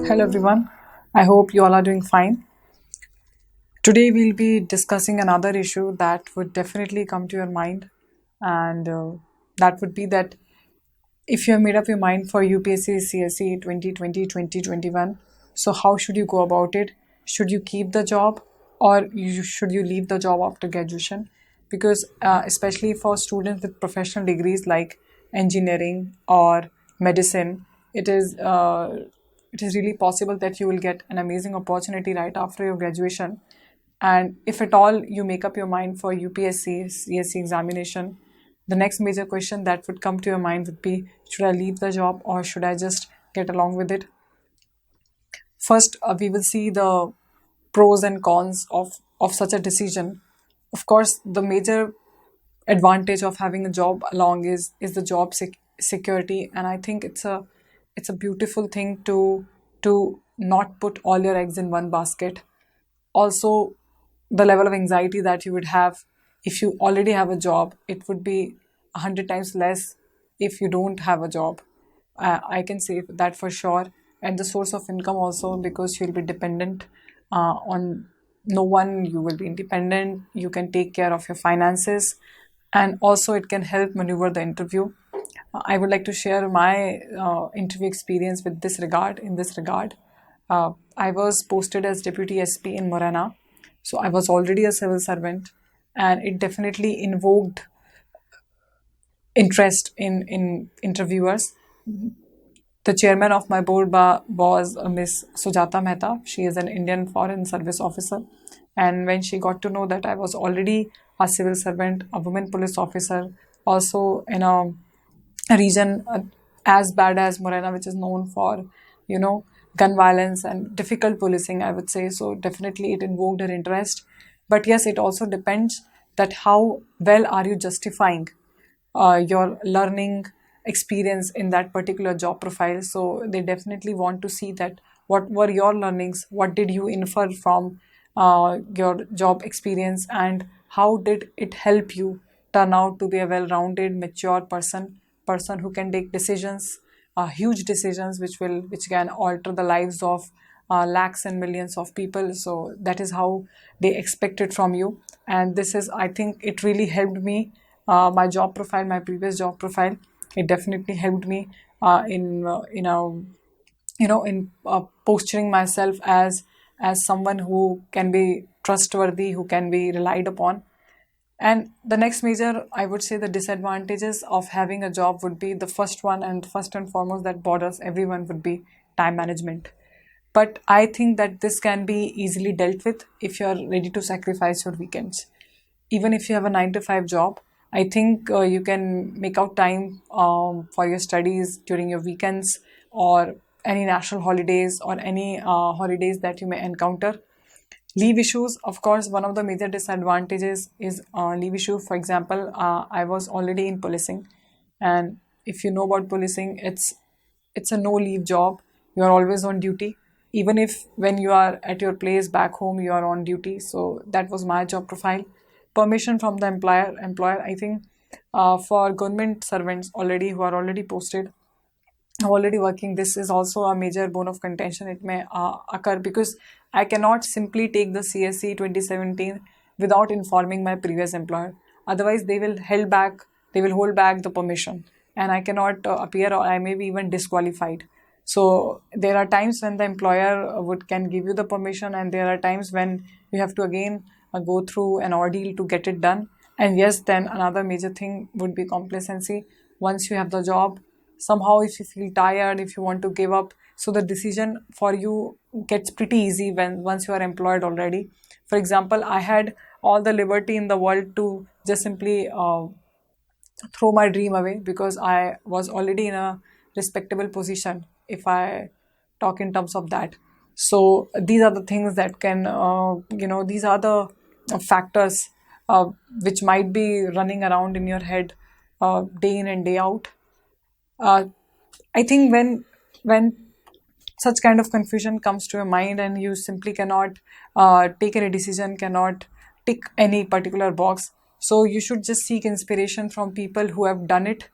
Hello everyone, I hope you all are doing fine. Today we'll be discussing another issue that would definitely come to your mind, and that would be that if you have made up your mind for UPSC CSE 2020-2021, so how should you go about it? Should you keep the job or should you leave the job after graduation? Because especially for students with professional degrees like engineering or medicine, it is really possible that you will get an amazing opportunity right after your graduation. And if at all you make up your mind for UPSC CSE examination, the next major question that would come to your mind would be, should I leave the job or should I just get along with it? First, we will see the pros and cons of such a decision. Of course, the major advantage of having a job along is the job security, and I think it's a beautiful thing to not put all your eggs in one basket. Also, the level of anxiety that you would have if you already have a job, it would be 100 times less if you don't have a job. I can say that for sure. And the source of income also, because you'll be dependent on no one, you will be independent, you can take care of your finances, and also it can help maneuver the interview. I would like to share my interview experience with this regard. In this regard, I was posted as Deputy SP in Morena, so I was already a civil servant, and it definitely invoked interest in interviewers. The chairman of my board was Miss Sujata Mehta. She is an Indian Foreign Service officer, and when she got to know that I was already a civil servant, a women police officer, also in a region as bad as Morena, which is known for, gun violence and difficult policing, I would say. So definitely it invoked her interest. But yes, it also depends that how well are you justifying your learning experience in that particular job profile. So they definitely want to see that what were your learnings, what did you infer from your job experience, and how did it help you turn out to be a well-rounded, mature person who can take decisions, huge decisions, which can alter the lives of lakhs and millions of people. So that is how they expect it from you, and this is, I think, it really helped me. My job profile, my previous job profile, it definitely helped me in posturing myself as someone who can be trustworthy, who can be relied upon. And the next major, I would say, the disadvantages of having a job would be the first one, and first and foremost that bothers everyone, would be time management. But I think that this can be easily dealt with if you're ready to sacrifice your weekends. Even if you have a 9 to 5 job, I think you can make out time for your studies during your weekends or any national holidays or any holidays that you may encounter. Leave issues, of course, one of the major disadvantages is leave issue. For example, I was already in policing, and if you know about policing, it's a no leave job. You are always on duty, even if when you are at your place back home, you are on duty. So that was my job profile. Permission from the employer, I think, for government servants already who are already posted, already working, this is also a major bone of contention. It may occur because I cannot simply take the CSE 2017 without informing my previous employer. Otherwise, they will hold back the permission, and I cannot appear, or I may be even disqualified. So there are times when the employer can give you the permission, and there are times when you have to again go through an ordeal to get it done. And yes, then another major thing would be complacency. Once you have the job, somehow if you feel tired, if you want to give up, so the decision for you gets pretty easy when once you are employed already. For example, I had all the liberty in the world to just simply throw my dream away because I was already in a respectable position, if I talk in terms of that. So these are the things that can, these are the factors which might be running around in your head day in and day out. I think when such kind of confusion comes to your mind and you simply cannot take any decision, cannot tick any particular box, so you should just seek inspiration from people who have done it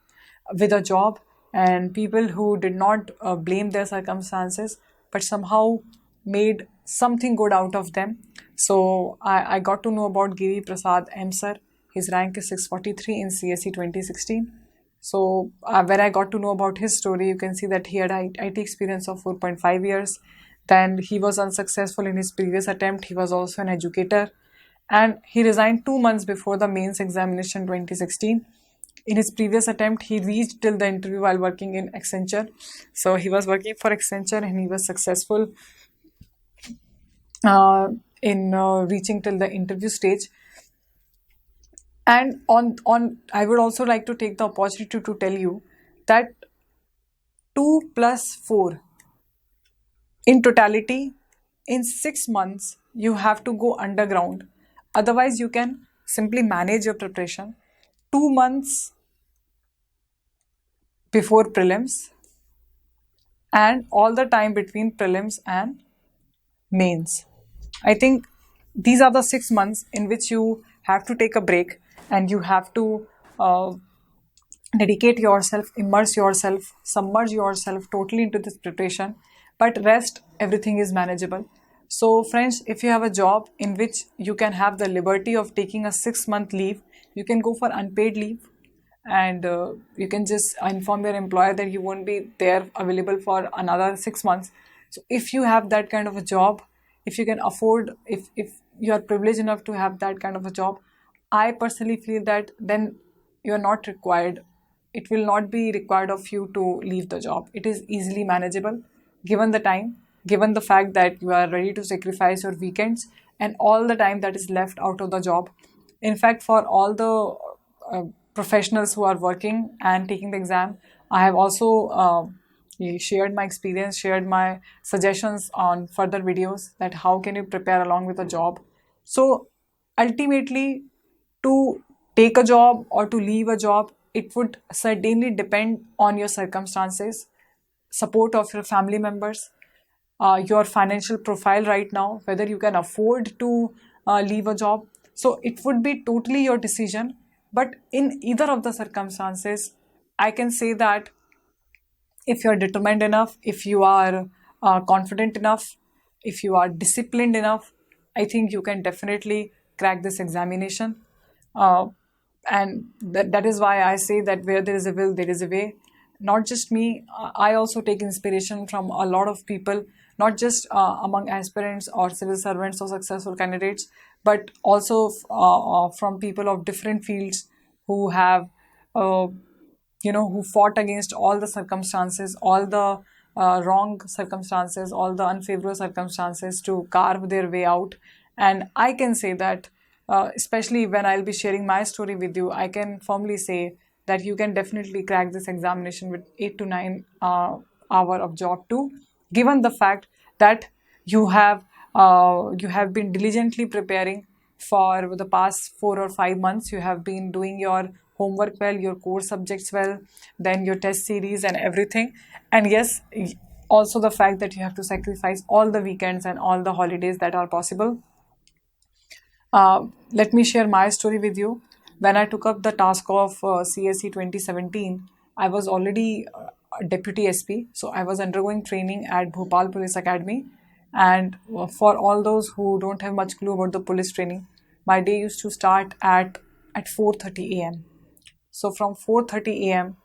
with a job, and people who did not blame their circumstances, but somehow made something good out of them. So I got to know about Giri Prasad M. Sir. His rank is 643 in CSE 2016. So when I got to know about his story, you can see that he had IT experience of 4.5 years. Then he was unsuccessful in his previous attempt. He was also an educator. And he resigned 2 months before the mains examination 2016. In his previous attempt, he reached till the interview while working in Accenture. So he was working for Accenture and he was successful in reaching till the interview stage. And I would also like to take the opportunity to tell you that 2 plus 4 in totality, in 6 months, you have to go underground. Otherwise, you can simply manage your preparation. 2 months before prelims and all the time between prelims and mains. I think these are the 6 months in which you have to take a break and you have to dedicate yourself, immerse yourself, submerge yourself totally into this preparation. But rest, everything is manageable. So friends, if you have a job in which you can have the liberty of taking a 6-month leave, you can go for unpaid leave, and you can just inform your employer that you won't be there available for another 6 months. So if you have that kind of a job, if you can afford, if you are privileged enough to have that kind of a job, I personally feel that then you are not required. It will not be required of you to leave the job. It is easily manageable given the time, given the fact that you are ready to sacrifice your weekends and all the time that is left out of the job. In fact, for all the professionals who are working and taking the exam, I have also shared my experience, shared my suggestions on further videos that how can you prepare along with a job. So ultimately, to take a job or to leave a job, it would certainly depend on your circumstances, support of your family members, your financial profile right now, whether you can afford to leave a job. So it would be totally your decision. But in either of the circumstances, I can say that if you are determined enough, if you are confident enough, if you are disciplined enough, I think you can definitely crack this examination. And that is why I say that where there is a will, there is a way. Not just me, I also take inspiration from a lot of people, not just among aspirants or civil servants or successful candidates, but also from people of different fields who have, who fought against all the circumstances, all the wrong circumstances, all the unfavorable circumstances to carve their way out. And I can say that, especially when I'll be sharing my story with you, I can firmly say that you can definitely crack this examination with 8 to 9 hour of job too, given the fact that you have been diligently preparing for the past 4 or 5 months. You have been doing your homework well, your core subjects well, then your test series and everything. And yes, also the fact that you have to sacrifice all the weekends and all the holidays that are possible. Let me share my story with you. When I took up the task of CSE 2017, I was already Deputy SP. So I was undergoing training at Bhopal Police Academy. And for all those who don't have much clue about the police training, my day used to start at 4:30 a.m. So from 4:30 a.m.,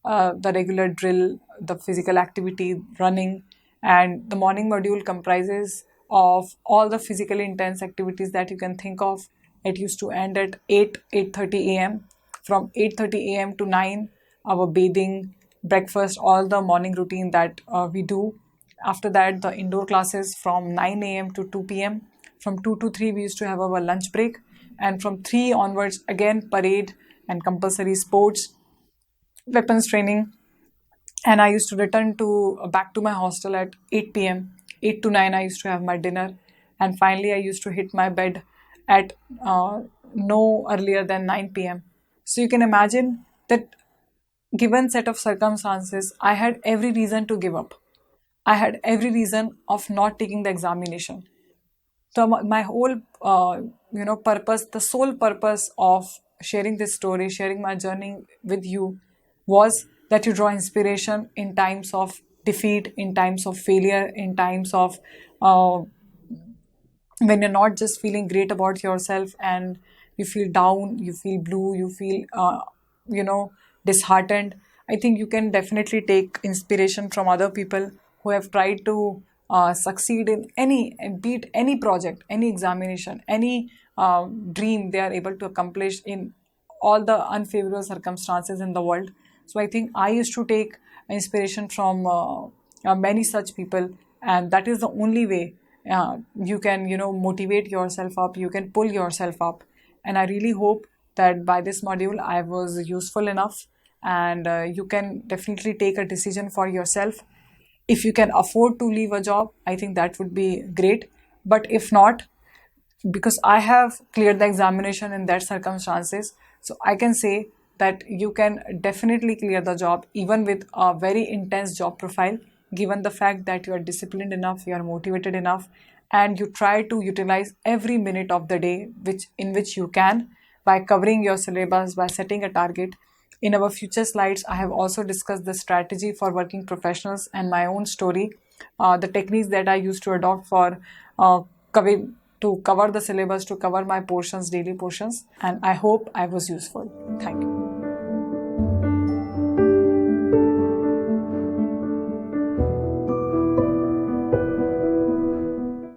the regular drill, the physical activity, running, and the morning module comprises of all the physically intense activities that you can think of. It used to end at 8:30 a.m. From 8:30 a.m. to 9, our bathing, breakfast, all the morning routine that we do. After that, the indoor classes from 9 a.m. to 2 p.m. From 2 to 3, we used to have our lunch break. And from 3 onwards, again, parade and compulsory sports, weapons training. And I used to return back to my hostel at 8 p.m. 8 to 9, I used to have my dinner. And finally, I used to hit my bed at no earlier than 9 p.m. So you can imagine that given set of circumstances, I had every reason to give up. I had every reason of not taking the examination. So my whole, purpose, the sole purpose of sharing this story, sharing my journey with you was that you draw inspiration in times of defeat, in times of failure, in times of uh, when you're not just feeling great about yourself and you feel down, you feel blue, you feel you know disheartened. I think you can definitely take inspiration from other people who have tried to succeed in any, beat any project, any examination, any dream they are able to accomplish in all the unfavorable circumstances in the world. So I think I used to take inspiration from many such people, and that is the only way you can motivate yourself up, you can pull yourself up. And I really hope that by this module I was useful enough, and you can definitely take a decision for yourself. If you can afford to leave a job, I think that would be great. But if not, because I have cleared the examination in that circumstances, so I can say that you can definitely clear the job even with a very intense job profile, given the fact that you are disciplined enough, you are motivated enough, and you try to utilize every minute of the day which you can, by covering your syllabus, by setting a target. In our future slides, I have also discussed the strategy for working professionals and my own story, the techniques that I used to adopt for to cover the syllabus, to cover my portions, daily portions. And I hope I was useful. Thank you.